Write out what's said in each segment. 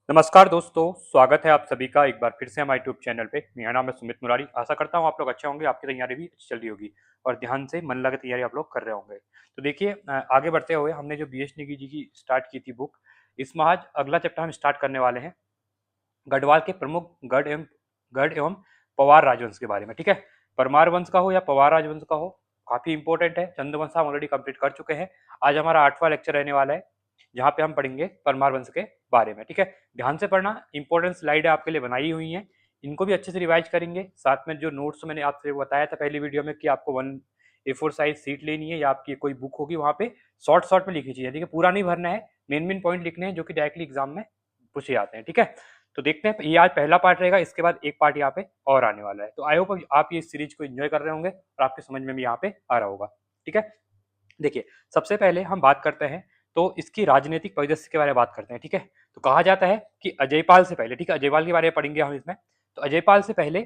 नमस्कार दोस्तों, स्वागत है आप सभी का एक बार फिर से हमारे यूट्यूब चैनल पे। मेरा नाम है सुमित मुरारी। आशा करता हूँ आप लोग अच्छे होंगे, आपकी तैयारी भी अच्छी चल रही होगी और ध्यान से मन लगा तैयारी आप लोग कर रहे होंगे। तो देखिए आगे बढ़ते हुए हमने जो बी एस नेगी जी की स्टार्ट की थी बुक, इसमें आज अगला चैप्टर हम स्टार्ट करने वाले हैं गढ़वाल के प्रमुख गढ़ एवं पवार राजवंश के बारे में। ठीक है, परमार वंश का हो या पवार राजवंश का हो, काफी इंपॉर्टेंट है। चंद्रवंश हम ऑलरेडी कंप्लीट कर चुके हैं। आज हमारा 8वां लेक्चर रहने वाला है जहाँ पे हम पढ़ेंगे परमार वंश के बारे में। ठीक है, ध्यान से पढ़ना, इंपॉर्टेंट स्लाइड आपके लिए बनाई हुई है, इनको भी अच्छे से रिवाइज करेंगे। साथ में जो नोट्स मैंने आपसे बताया था पहली वीडियो में कि आपको 1 A4 साइज सीट लेनी है या आपकी कोई बुक होगी, वहाँ पे शॉर्ट शॉर्ट में लिखी चाहिए। ठीक है, पूरा नहीं भरना है, मेन मेन पॉइंट लिखने हैं जो कि डायरेक्टली एग्जाम में पूछे जाते हैं। ठीक है, तो देखते हैं, ये आज पहला पार्ट रहेगा, इसके बाद एक पार्ट यहाँ पे और आने वाला है। तो आई होप आप ये सीरीज को एंजॉय कर रहे होंगे और आपके समझ में भी यहाँ पे आ रहा होगा। ठीक है, देखिए सबसे पहले हम बात करते हैं तो इसकी राजनीतिक परिदृश्य के बारे में बात करते हैं। ठीक है, तो कहा जाता है कि अजयपाल से पहले, ठीक है, अजयपाल के बारे में पढ़ेंगे हम इसमें। तो अजयपाल से पहले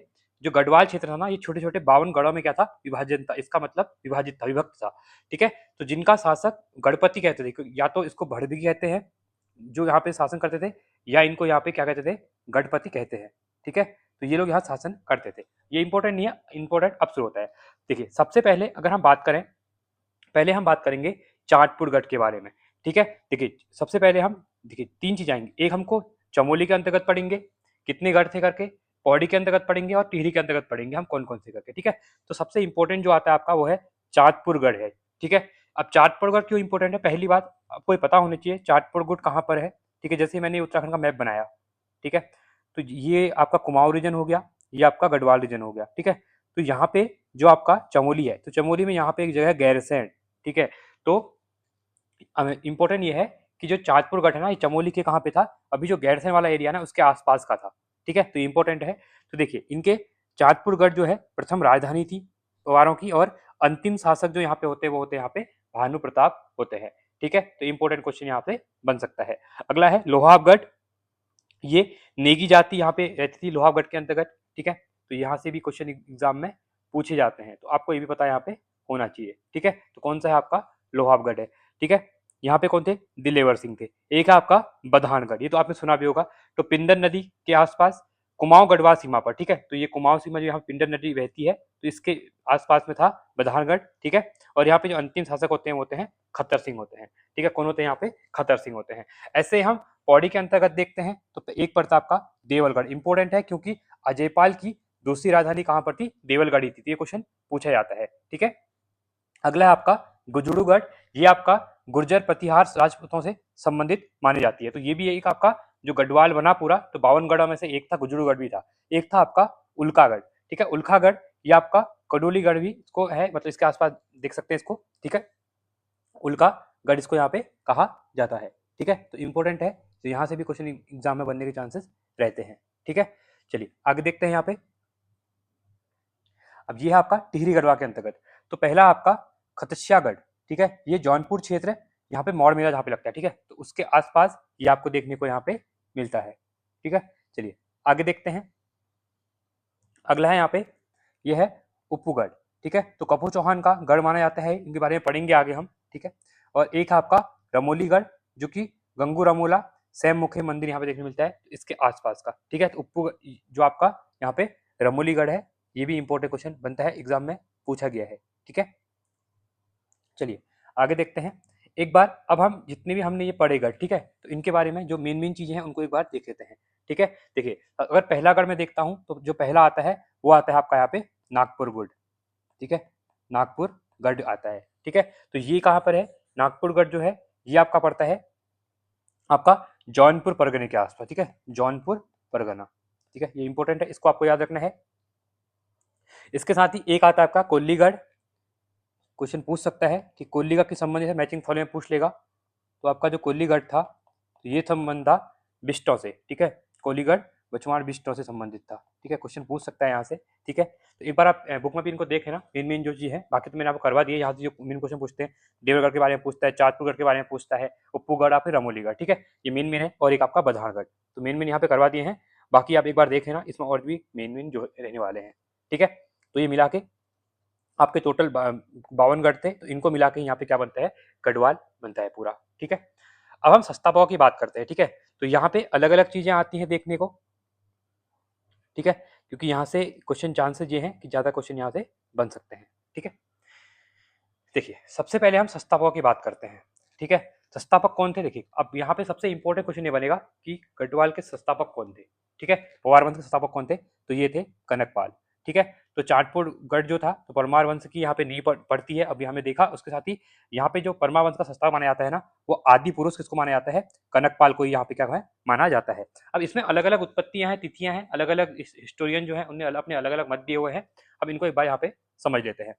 जो गढ़वाल क्षेत्र था ना, ये छोटे छोटे 52 गढ़ों में क्या था, विभाजन था। इसका मतलब विभाजित था, विभक्त था। ठीक है, तो जिनका शासक गणपति कहते थे, या तो इसको भड़भी कहते हैं जो यहाँ पे शासन करते थे, या इनको यहाँ पे क्या कहते थे, गणपति कहते हैं। ठीक है, तो ये लोग यहाँ शासन करते थे। ये इंपॉर्टेंट नहीं है, इंपॉर्टेंट अब शुरू होता है। देखिए सबसे पहले अगर हम बात करें, पहले हम बात करेंगे चाटपुर गढ़ के बारे में। ठीक है, देखिए सबसे पहले हम देखिए 3 चीज आएंगे। एक हमको चमोली के अंतर्गत पढ़ेंगे, कितने गढ़ थे करके, पौड़ी के अंतर्गत पढ़ेंगे और टिहरी के अंतर्गत पढ़ेंगे हम कौन कौन से करके। ठीक है, तो सबसे इंपॉर्टेंट जो आता है आपका वो है चाटपुर गढ़ है। ठीक है, अब चाटपुर गढ़ क्यों इंपॉर्टेंट है, पहली बात आपको ये पता होनी चाहिए चाटपुर गढ़ कहाँ पर है। ठीक है, जैसे मैंने उत्तराखंड का मैप बनाया, ठीक है, तो ये आपका कुमाऊं रीजन हो गया, ये आपका गढ़वाल रीजन हो गया। ठीक है, तो यहाँ पे जो आपका चमोली है, तो चमोली में यहाँ पे एक जगह है गैरसैंण। ठीक है, तो इंपॉर्टेंट ये है कि जो चाँदपुर गढ़ है ना, ये चमोली के कहाँ पे था, अभी जो गैरसैंण वाला एरिया ना उसके आसपास का था। ठीक है, तो इंपॉर्टेंट है। तो देखिए इनके चाँदपुर गढ़ जो है प्रथम राजधानी थी पवारों की, और अंतिम शासक जो यहाँ पे होते हैं वो होते हैं यहाँ पे भानु प्रताप होते हैं। ठीक है, तो इंपॉर्टेंट क्वेश्चन यहाँ पे बन सकता है। अगला है लोहावगढ़, ये नेगी जाति यहाँ पे रहती थी लोहावगढ़ के अंतर्गत। ठीक है, तो यहाँ से भी क्वेश्चन एग्जाम में पूछे जाते हैं, तो आपको ये भी पता यहाँ पे होना चाहिए। ठीक है, तो कौन सा है आपका, लोहावगढ़ है। ठीक है, यहाँ पे कौन थे, दिलेवर सिंह थे। एक है आपका बधानगढ़, ये तो आपने सुना भी होगा, तो पिंडर नदी के आसपास कुमाऊं गढ़वाल सीमा पर। ठीक है, तो ये कुमाऊं सीमा जो यहाँ पिंडर नदी बहती है, तो इसके आसपास में था बधानगढ़। ठीक है, और यहाँ पे जो अंतिम शासक होते हैं वो होते हैं खत्तर सिंह होते हैं। ठीक है, कौन होते हैं यहाँ पे, खत्तर सिंह होते हैं। ऐसे हम पौड़ी के अंतर्गत देखते हैं तो एक पड़ता आपका देवलगढ़, इंपॉर्टेंट है क्योंकि अजयपाल की दूसरी राजधानी कहां पर थी, देवलगढ़ ही थी। तो ये क्वेश्चन पूछा जाता है। ठीक है, अगला है आपका गुजरूगढ़, ये आपका गुर्जर प्रतिहार राजपूतों से संबंधित मानी जाती है। तो ये भी एक आपका जो गढ़वाल बना पूरा, तो 52 गढ़ों में से एक था, गुजरूगढ़ भी था। एक था आपका उल्कागढ़। ठीक है, उल्कागढ़ ये आपका कडोलीगढ़ भी इसको है, मतलब इसके आसपास देख सकते हैं इसको। ठीक है, उल्कागढ़ इसको यहाँ पे कहा जाता है। ठीक है, तो इंपॉर्टेंट है, तो यहाँ से भी क्वेश्चन एग्जाम में बनने के चांसेस रहते हैं। ठीक है, चलिए आगे देखते हैं यहाँ पे। अब ये है आपका टिहरी गढ़वा के अंतर्गत, तो पहला आपका खतस्यागढ़। ठीक है, ये जौनपुर क्षेत्र है, यहाँ पे मौड़ मेला जहाँ पे लगता है। ठीक है, तो उसके आसपास ये आपको देखने को यहाँ पे मिलता है। ठीक है, चलिए आगे देखते हैं। अगला है यहाँ पे, ये है उप्पूगढ़। ठीक है, तो कपू चौहान का गढ़ माना जाता है, इनके बारे में पढ़ेंगे आगे हम। ठीक है, और एक है आपका रमोलीगढ़, जो कि गंगू रमोला सैम मुखी मंदिर यहाँ पे देखने मिलता है इसके आसपास का। ठीक है, तो उप्पू जो आपका यहाँ पे रमोलीगढ़ है, ये भी इंपॉर्टेंट क्वेश्चन बनता है, एग्जाम में पूछा गया है। ठीक है, चलिए आगे देखते हैं। एक बार अब हम जितने भी हमने ये पढ़ेगा, ठीक है, तो इनके बारे में जो मेन मेन चीजें हैं उनको एक बार देख लेते हैं। ठीक है, देखिए अगर पहला गढ़ मैं देखता हूँ तो जो पहला आता है वो आता है आपका यहाँ पे नागपुर गढ़। ठीक है, नागपुर गढ़ आता है। ठीक है, तो ये कहाँ पर है, नागपुर गढ़ जो है ये आपका पड़ता है आपका जौनपुर परगने के आसपास। ठीक है, जौनपुर परगना। ठीक है, ये इंपॉर्टेंट है, इसको आपको याद रखना है। इसके साथ ही एक आता है आपका कोल्लीगढ़, क्वेश्चन पूछ सकता है कि कोल्लीगढ़ के संबंध से मैचिंग फॉलो में पूछ लेगा। तो आपका जो कोल्लीगढ़ था, तो ये संबंध था बिस्टों से। ठीक है, कोलीगढ़ बछवाड़ बिस्टों से संबंधित था। ठीक है, क्वेश्चन पूछ सकता है यहाँ से। ठीक है, तो एक बार आप बुक में भी इनको देखें ना, मेन मेन जो चीज है, बाकी तो मैंने आपको करवा दिया। यहाँ से जो मेन क्वेश्चन पूछते हैं, देवगढ़ के बारे में पूछता है, चाँदपुरगढ़ के बारे में पूछता है, उप्पूगढ़, फिर रमोलीगढ़। ठीक है, ये मेन मेन है, और एक आपका बधानगढ़, तो मेन मेन यहाँ पे करवा दिए हैं। बाकी आप एक बार देखें ना, इसमें और भी मेन मेन जो रहने वाले हैं। ठीक है, तो ये मिला के आपके टोटल 52 गढ़ थे, तो इनको मिला के यहाँ पे क्या बनता है, गढ़वाल बनता है पूरा। ठीक है, अब हम संस्थापकों की बात करते हैं, ठीक है। तो यहाँ पे अलग अलग चीजें आती हैं देखने को, ठीक है, क्योंकि यहाँ से क्वेश्चन चांसेस ये हैं कि ज्यादा क्वेश्चन यहाँ से बन सकते हैं, ठीक है। देखिए सबसे पहले हम संस्थापकों की बात करते हैं, ठीक है। संस्थापक कौन थे, देखिए अब यहाँ पे सबसे इंपॉर्टेंट क्वेश्चन ये बनेगा कि गढ़वाल के संस्थापक कौन थे, ठीक है। पवार वंश के संस्थापक कौन थे, तो ये थे कनकपाल, ठीक है। तो चाटपुर गढ़ जो था तो परमार वंश की यहाँ पे नींव पड़ती है, अभी हमें देखा। उसके साथ ही यहाँ पे जो परमार वंश का संस्थापक माना जाता है ना, वो आदि पुरुष किसको माना जाता है, कनकपाल को यहाँ पे क्या है माना जाता है। अब इसमें अलग अलग उत्पत्तियां हैं, तिथियां हैं, अलग अलग हिस्टोरियन जो है उन्हें अपने अलग अलग मत दिए हुए हैं। अब इनको एक बार यहाँ पे समझ लेते हैं।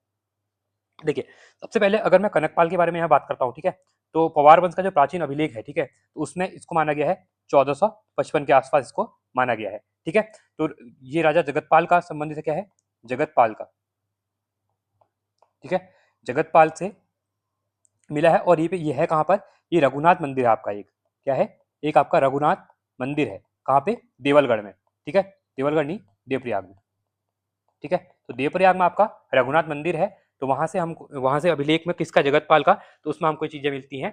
देखिए सबसे पहले अगर मैं कनकपाल के बारे में यहाँ बात करता हूँ, ठीक है, तो पवार वंश का जो प्राचीन अभिलेख है, ठीक है, तो उसमें इसको माना गया है 1455 के आसपास इसको माना गया है, ठीक है। तो ये राजा जगतपाल का संबंधित है, क्या है, जगतपाल का, ठीक है, जगतपाल से मिला है। और ये है कहाँ पर, ये रघुनाथ मंदिर है आपका, एक क्या है, एक आपका रघुनाथ मंदिर है, कहाँ पे, देवलगढ़ में, ठीक है, देवलगढ़ नहीं देवप्रयाग में, ठीक है। तो देवप्रयाग में आपका रघुनाथ मंदिर है। तो वहां से अभिलेख में किसका, जगतपाल का, तो उसमें हमको चीजें मिलती हैं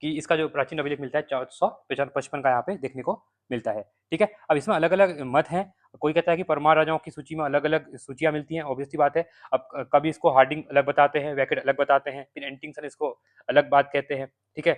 कि इसका जो प्राचीन अभिलेख मिलता है 1455 का यहाँ पे देखने को मिलता है, ठीक है। अब इसमें अलग अलग मत हैं। कोई कहता है कि परमार राजाओं की सूची में अलग अलग सूचियां मिलती हैं, ऑब्वियसली बात है। अब कभी इसको हार्डिंग अलग बताते हैं, वैकेट अलग बताते हैं, फिर एंटिंगसन इसको अलग बात कहते हैं, ठीक है।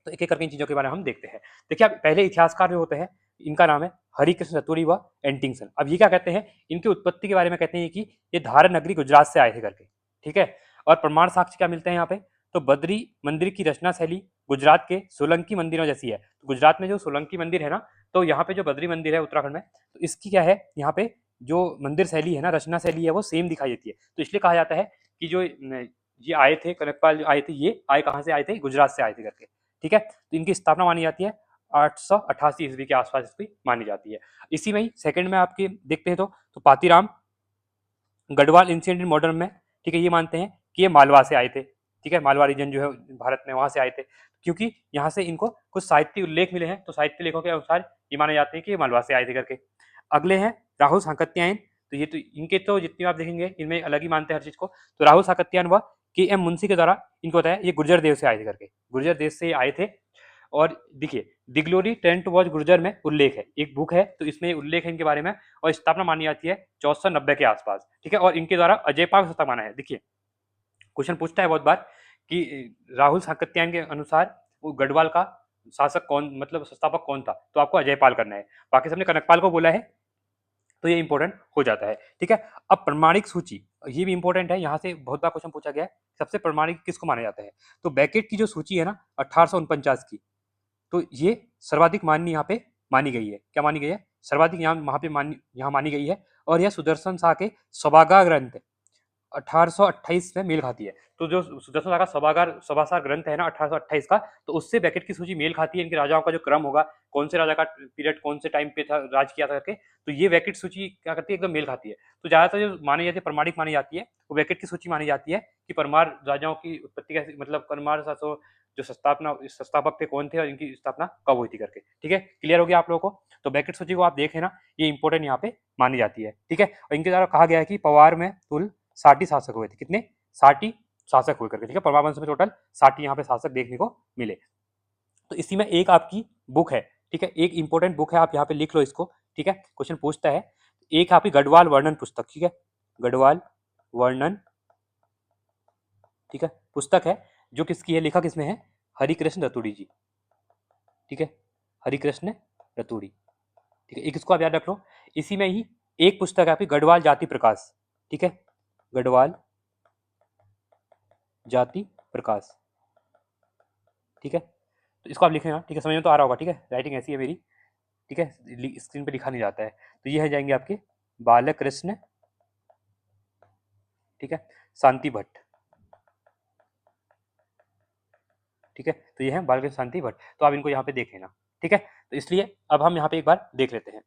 तो एक एक करके इन चीजों के बारे में हम देखते हैं। देखिए अब पहले इतिहासकार जो होते हैं, इनका नाम है हरिकृष्ण रतूड़ी व एंटिंगसन। अब ये क्या कहते हैं, इनकी उत्पत्ति के बारे में कहते हैं कि ये धार नगरी गुजरात से आए थे करके, ठीक है। और प्रमाण साक्ष्य क्या मिलते हैं यहाँ पे, तो बद्री मंदिर की रचना शैली गुजरात के सोलंकी मंदिरों जैसी है। तो गुजरात में जो सोलंकी मंदिर है ना, तो यहाँ पे जो बद्री मंदिर है उत्तराखंड में, तो इसकी क्या है, यहाँ पे जो मंदिर शैली है ना, रचना शैली है, वो सेम दिखाई देती है। तो इसलिए कहा जाता है कि जो ये आए थे, कनकपाल जो आए थे, ये आए कहाँ से आए थे, गुजरात से आए थे करके, ठीक है। तो इनकी स्थापना मानी जाती है 888 ईस्वी के आसपास इसकी मानी जाती है। इसी में ही सेकंड में आपके देखते हैं तो पातीराम गढ़वाल इंसिडेंट मॉडर्न में, ठीक है, ये मानते हैं कि ये मालवा से आए थे, ठीक है, मालवा रीजन जो है भारत में, वहां से आए थे, क्योंकि यहाँ से इनको कुछ साहित्य उल्लेख मिले हैं। तो साहित्य लेखों के अनुसार ये माने जाते हैं कि ये मालवा से आए थे करके। अगले हैं राहुल साकत्यायन। तो ये तो इनके तो जितनी आप देखेंगे इनमें अलग ही मानते हैं हर चीज को। तो राहुल साकत्यायन व के एम मुंशी के द्वारा इनको बताया ये गुर्जर देव से आए थे करके, गुर्जर देश से आए थे। और देखिए दिग्लोरी टेंट वॉज गुर्जर में उल्लेख है, एक बुक है, तो इसमें उल्लेख है इनके बारे में। और स्थापना मानी जाती है 1490 के आसपास, ठीक है। और इनके द्वारा अजयपाल का माना है। देखिए क्वेश्चन पूछता है बहुत बार कि राहुल साकत्यायन के अनुसार वो गढ़वाल का शासक कौन, मतलब संस्थापक कौन था, तो आपको अजयपाल करना है। बाकी सबने कनकपाल को बोला है, तो ये इंपॉर्टेंट हो जाता है, ठीक है। अब प्रमाणिक सूची, ये भी इंपॉर्टेंट है, यहाँ से बहुत बार क्वेश्चन पूछा गया है, सबसे प्रमाणिक किसको माना जाता है। तो बैकेट की जो सूची है ना 1849 की, तो ये सर्वाधिक मान्य यहाँ पे मानी गई है। क्या मानी गई है, सर्वाधिक यहाँ वहां पे यहाँ मानी गई है। और यह सुदर्शन शाह के सभागार ग्रंथ 1828 में मेल खाती है। तो जो सुदर्शन शाह का सभासार ग्रंथ है ना 1828 का, तो उससे बैकेट की सूची मेल खाती है। इनके राजाओं का जो क्रम होगा, कौन से राजा का पीरियड कौन से टाइम पे था, राज किया था करके, तो ये बैकेट सूची क्या करती है, एकदम मेल खाती है। तो ज्यादातर जो मानी जाती है, प्रमाणिक मानी जाती है, वो बैकेट की सूची मानी जाती है कि परमार राजाओं की उत्पत्ति कैसे, मतलब परमार शासकों जो संस्थापक थे कौन थे और इनकी स्थापना कब हुई थी करके, ठीक है। क्लियर हो गया आप लोगों को। तो बैकेट सूची को आप देखें ना, ये इंपॉर्टेंट यहाँ पे मानी जाती है, ठीक है। और इनके द्वारा कहा गया है कि पवार में कुल 60 शासक हुए थे, कितने, 60 शासक हुए करके, ठीक है। परमार वंश में टोटल 60 यहाँ पे शासक देखने को मिले। तो इसी में एक आपकी बुक है, ठीक है, एक इंपॉर्टेंट बुक है, आप यहाँ पे लिख लो इसको, ठीक है। क्वेश्चन पूछता है, एक आपकी गढ़वाल वर्णन पुस्तक, ठीक है, गढ़वाल वर्णन, ठीक है, पुस्तक है, जो किसकी है, लिखा किसने है, हरिकृष्ण रतूड़ी जी, ठीक है, हरिकृष्ण रतूड़ी, ठीक है। एक इसको आप याद रख लो। इसी में ही एक पुस्तक है आपकी गढ़वाल जाति प्रकाश, ठीक है, गढ़वाल जाति प्रकाश, ठीक है। तो इसको आप लिख लेना, ठीक है, समझ में तो आ रहा होगा, ठीक है, राइटिंग ऐसी है मेरी, ठीक है, स्क्रीन पे लिखा नहीं जाता है। तो ये है जाएंगे आपके बालकृष्ण, ठीक है, शांति भट्ट, ठीक है। तो ये है बालकृष्ण शांति भट्ट। तो आप इनको यहाँ पे देख लेना, ठीक है। तो इसलिए अब हम यहाँ पे एक बार देख लेते हैं,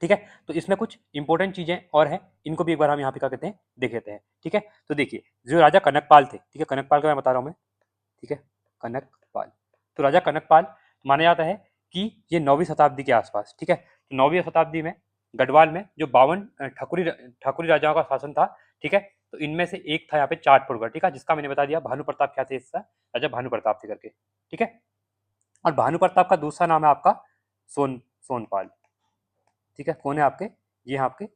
ठीक है। तो इसमें कुछ इंपॉर्टेंट चीजें और हैं, इनको भी एक बार हम यहाँ पे क्या कहते हैं, देख लेते हैं, ठीक है। तो देखिए जो राजा कनकपाल थे, ठीक है, कनकपाल का मैं बता रहा हूँ मैं, ठीक है, कनकपाल। तो राजा कनकपाल माना जाता है कि ये 9वीं शताब्दी के आसपास, ठीक है। तो 9वीं शताब्दी में गढ़वाल में जो 52 ठाकुरी राजाओं का शासन था, ठीक है। तो इनमें से एक था यहाँ पे चाटपुरगढ़, ठीक है, जिसका मैंने बता दिया भानु प्रताप क्या थे, इसका राजा भानु प्रताप थे करके, ठीक है। और भानु प्रताप का दूसरा नाम है आपका सोनपाल। ठीक है, कौन है आपके, ये हैं आपके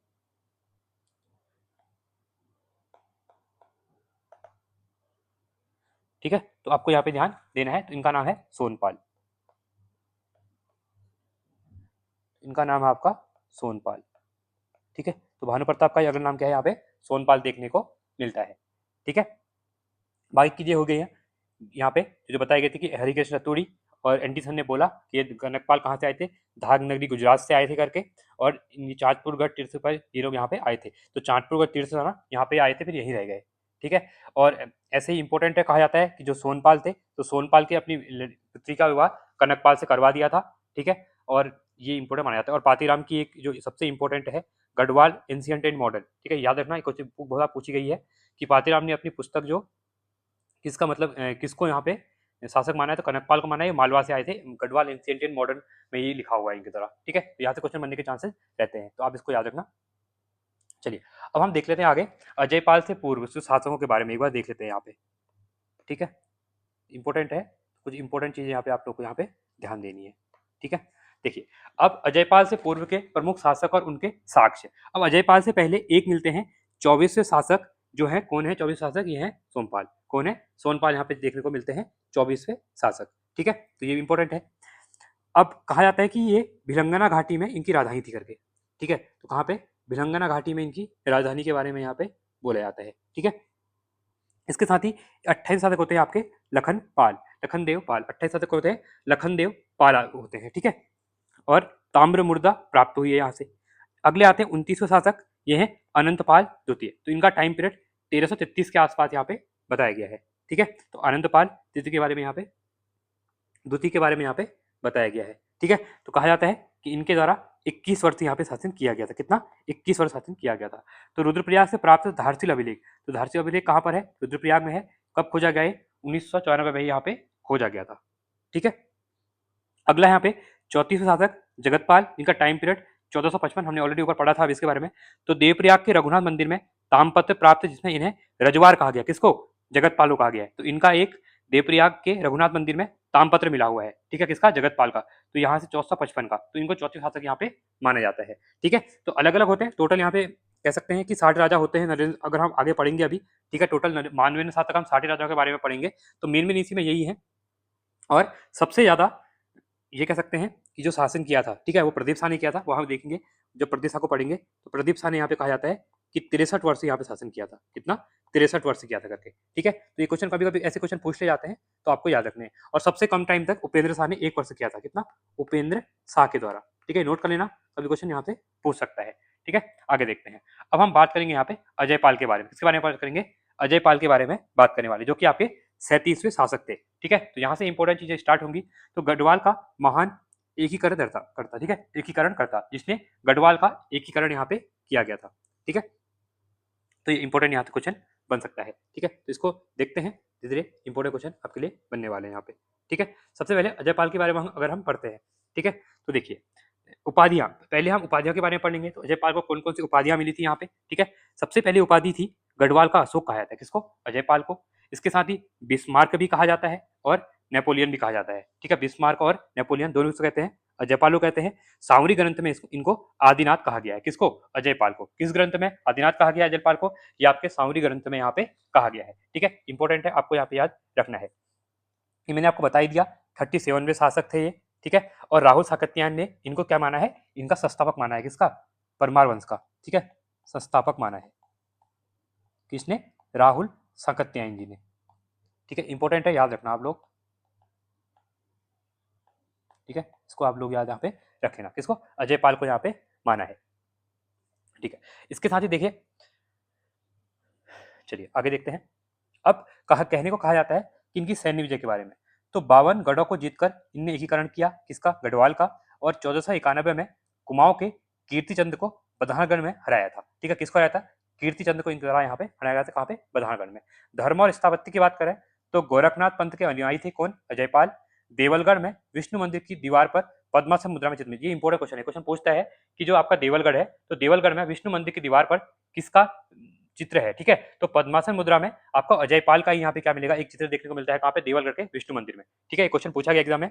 ठीक है, तो आपको यहाँ पे ध्यान देना है। तो इनका नाम है सोनपाल, इनका नाम है आपका सोनपाल। ठीक है, तो भानु प्रताप का अगला नाम क्या है यहाँ पे, सोनपाल देखने को मिलता है। ठीक है, बाकी चीजें हो गई हैं। यहाँ पे जो बताई गई थी कि हरिकृष्ण रतूड़ी और एंडीसन ने बोला कि ये कनकपाल कहाँ से आए थे, धाग नगरी गुजरात से आए थे करके, और चाँदपुरगढ़ तीर्थ पर ये लोग यहाँ पे आए थे। तो चाँदपुरगढ़ तीर्थ ना यहाँ पे आए थे, फिर यहीं रह गए। ठीक है, और ऐसे ही इंपॉर्टेंट है, कहा जाता है कि जो सोनपाल थे, तो सोनपाल के अपनी पुत्री का विवाह कनकपाल से करवा दिया था। ठीक है, और ये इंपॉर्टेंट माना जाता है। और पातीराम की एक जो सबसे इंपॉर्टेंट है, गढ़वाल एंशिएंट एंड मॉडर्न। ठीक है, याद रखना, क्वेश्चन बहुत पूछी गई है कि पातीराम ने अपनी पुस्तक जो किसका मतलब किसको यहाँ पे शासक माना है, तो कनकपाल को माना है, मालवा से आए थे, गढ़वाल एंशिएंट एंड मॉडर्न में ये लिखा हुआ है इनकी तरह। ठीक है, तो यहाँ से क्वेश्चन बनने के चांसेस रहते हैं, तो आप इसको याद रखना। चलिए, अब हम देख लेते हैं आगे अजयपाल से पूर्व शासकों के बारे में एक बार देख लेते हैं यहाँ पे। ठीक है, इंपॉर्टेंट है, कुछ इंपॉर्टेंट चीजें यहाँ पे आप लोग को यहाँ पे ध्यान देनी है। ठीक है, देखिए, अब अजयपाल से पूर्व के प्रमुख शासक और उनके साक्ष्य। अब अजयपाल से पहले एक मिलते हैं 24वें शासक, जो है कौन है 24 शासक, ये है सोमपाल। कौन है, सोनपाल यहाँ पे देखने को मिलते हैं 24वें शासक। ठीक है, तो ये इंपॉर्टेंट है। अब कहा जाता है कि ये भिलंगना घाटी में इनकी राजधानी थी करके। ठीक है, तो कहाँ पे, भिलंगना घाटी में इनकी राजधानी के बारे में यहाँ पे बोला जाता है। ठीक है, इसके साथ ही 28 शासक होते हैं आपके लखन पाल, लखनदेव पाल। 28 शासक होते हैं लखनदेव पाल होते हैं। ठीक है, और ताम्र मुर्दा प्राप्त हुई है यहाँ से। अगले आते हैं 29वें शासक, ये है अनंतपाल द्वितीय। तो इनका टाइम पीरियड 1333 के आसपास यहाँ पे बताया गया है। ठीक है, तो अनंतपाल द्वितीय के बारे में यहाँ पे, द्वितीय के बारे में यहाँ पे बताया गया है। ठीक है, तो कहा जाता है कि इनके द्वारा 21 वर्ष यहाँ पे शासन किया गया था। कितना, 21 वर्ष शासन किया गया था। तो रुद्रप्रयाग से प्राप्त धारशिल अभिलेख, तो धारशिल अभिलेख कहाँ पर है, रुद्रप्रयाग में है। कब खोजा गया है, 1994 में यहाँ पे खोजा गया था। ठीक है, अगला यहाँ पे 34वें शासक जगतपाल, इनका टाइम पीरियड 1455, हमने ऑलरेडी ऊपर पढ़ा था अब इसके बारे में। तो देवप्रयाग के रघुनाथ मंदिर में तामपत्र प्राप्त, जिसमें इन्हें रजवार कहा गया, किसको, जगतपाल को कहा गया है। तो इनका एक देवप्रयाग के रघुनाथ मंदिर में तामपत्र मिला हुआ है। ठीक है, किसका, जगतपाल का। तो यहाँ से 1455 का, तो इनको 34 शासक यहाँ पे माना जाता है। ठीक है, तो अलग अलग होते हैं, टोटल यहाँ पे कह सकते हैं कि 60 राजा होते हैं नरेंद्र, अगर हम आगे पढ़ेंगे अभी। ठीक है, टोटल 92 शासक हम 60 राजाओं के बारे में पढ़ेंगे, तो मेन मेन इसी में यही है। और सबसे ज्यादा ये कह सकते हैं कि जो शासन किया था, ठीक है, वो प्रदीप शाह ने किया था। वो हम देखेंगे, जब प्रदीप शाह को पढ़ेंगे, तो प्रदीप शाह ने यहाँ पे कहा जाता है कि 63 वर्ष यहाँ पे शासन किया था। कितना, 63 वर्ष किया था करके। ठीक है, तो ये क्वेश्चन कभी कभी ऐसे क्वेश्चन पूछ ले जाते हैं, तो आपको याद रखने हैं। और सबसे कम टाइम तक उपेंद्र शाह ने 1 वर्ष किया था। कितना, उपेंद्र शाह के द्वारा। ठीक है, नोट कर लेना, कभी क्वेश्चन यहाँ से पूछ सकता है। ठीक है, आगे देखते हैं। अब हम बात करेंगे यहाँ पे अजयपाल के बारे में। किसके बारे में बात करेंगे, अजयपाल के बारे में बात करने वाले, जो कि आपके 37वें शासक थे। ठीक है, तो यहाँ से इंपॉर्टेंट चीजें स्टार्ट होंगी। तो गढ़वाल का महान एकीकरण करता, ठीक है, एकीकरण करता, जिसने गढ़वाल का एकीकरण यहाँ पे किया गया था। ठीक है, तो ये इंपॉर्टेंट यहाँ से क्वेश्चन बन सकता है। ठीक है, तो इसको देखते हैं धीरे धीरे, इंपॉर्टेंट क्वेश्चन आपके लिए बनने वाले हैं यहाँ पे। ठीक है, सबसे पहले अजयपाल के बारे में अगर हम पढ़ते हैं, ठीक है, तो देखिए उपाधियां, पहले हम उपाधियों के बारे में पढ़ लेंगे। तो अजयपाल को कौन कौन सी उपाधियां मिली थी यहाँ पे। ठीक है, सबसे पहली उपाधि थी गढ़वाल का अशोक कहा जाता है, किसको, अजयपाल को। इसके साथ ही बिस्मार्क भी कहा जाता है और नेपोलियन भी कहा जाता है। ठीक है, बिस्मार्क और नेपोलियन दोनों किसको कहते हैं, अजयपाल को कहते हैं। सावरी ग्रंथ में इनको आदिनाथ कहा गया है, किसको, अजयपाल को। किस ग्रंथ में आदिनाथ कहा गया है अजयपाल को, ये आपके सावरी ग्रंथ में यहाँ पे कहा गया है। ठीक है, इंपॉर्टेंट है, आपको यहाँ पे याद रखना है। ये मैंने आपको बता ही दिया, 37वें शासक थे ये। ठीक है, और राहुल साकत्ययन ने इनको क्या माना है, इनका संस्थापक माना है, किसका, परमार वंश का। ठीक है, संस्थापक माना है, किसने, राहुल साकत्ययन जी ने। ठीक है, इंपॉर्टेंट है, याद रखना आप लोग। ठीक है, इसको आप लोग याद यहाँ पे रख लेना, किसको, अजयपाल को यहाँ पे माना है। ठीक है, इसके साथ ही देखिए, चलिए आगे देखते हैं। अब कहने को कहा जाता है कि इनकी सैन्य विजय के बारे में। तो 52 गढ़ों को जीतकर इनने एकीकरण किया, किसका, गढ़वाल का। और 1491 में कुमाऊं के कीर्तिचंद को बधानगढ़ में हराया था। ठीक है, किसको हराया था, कीर्तिचंद को इनके द्वारा यहाँ पे हराया गया था। कहाँ पे, बधानगढ़ में। धर्म और स्थापत्य की बात करें तो गोरखनाथ पंथ के अनुयायी थे कौन, अजयपाल। देवलगढ़ में विष्णु मंदिर की दीवार पर पद्मासन मुद्रा में चित्रित, ये इंपॉर्टेंट क्वेश्चन है। क्वेश्चन पूछता है कि जो आपका देवलगढ़ है, तो देवलगढ़ में विष्णु मंदिर की दीवार पर किसका चित्र है। ठीक है, तो पद्मासन मुद्रा में आपको अजयपाल का यहाँ पे क्या मिलेगा, एक चित्र देखने को मिलता है। कहाँ पे, देवलगढ़ के विष्णु मंदिर में। ठीक है, क्वेश्चन पूछा गया एग्जाम में।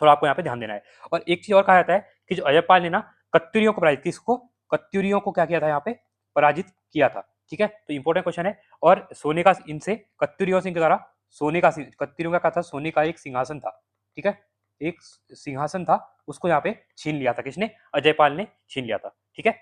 थोड़ा आपको यहाँ पे ध्यान देना है। और एक चीज और कहा जाता है कि जो अजयपाल ने ना कत्यूरियों को पराजित, किसको, कत्यूरियों को क्या किया था यहाँ पे, पराजित किया था। ठीक है, तो इंपॉर्टेंट क्वेश्चन है। और सोने का, इनसे कत्यूरियों से इनके द्वारा सोने का, कत्यूरियों का क्या था, सोने का एक सिंहासन था। ठीक है, एक सिंहासन था, उसको यहाँ पे छीन लिया था, किसने, अजयपाल ने छीन लिया था। ठीक है,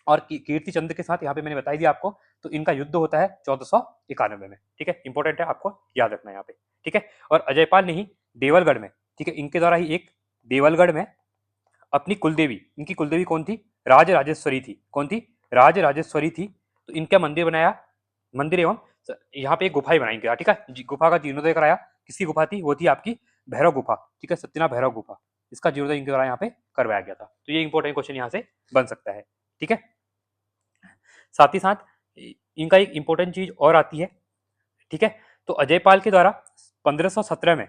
और कीर्ति चंद्र के साथ यहाँ पे मैंने बताई दिया आपको, तो इनका युद्ध होता है 1491 में। ठीक है, इंपॉर्टेंट है, आपको याद रखना है यहाँ पे। ठीक है, और अजयपाल ने ही देवलगढ़ में, ठीक है, इनके द्वारा ही एक देवलगढ़ में अपनी कुलदेवी, इनकी कुलदेवी कौन थी, राज राजेश्वरी थी। कौन थी, राज राजेश्वरी थी। तो इनका मंदिर बनाया, मंदिर एवं यहाँ पे एक गुफा ही बनाई गया। ठीक है, गुफा का जीर्णोद्धार कराया, किसकी गुफा थी, वो थी आपकी भैरव गुफा। ठीक है, सत्यनाथ भैरव गुफा, इसका जीर्णोद्धार इनके द्वारा यहाँ पे करवाया गया था। तो ये इंपॉर्टेंट क्वेश्चन यहाँ से बन सकता है। ठीक है, साथ ही साथ इनका एक इंपॉर्टेंट चीज और आती है। ठीक है, तो अजयपाल के द्वारा 1517 में,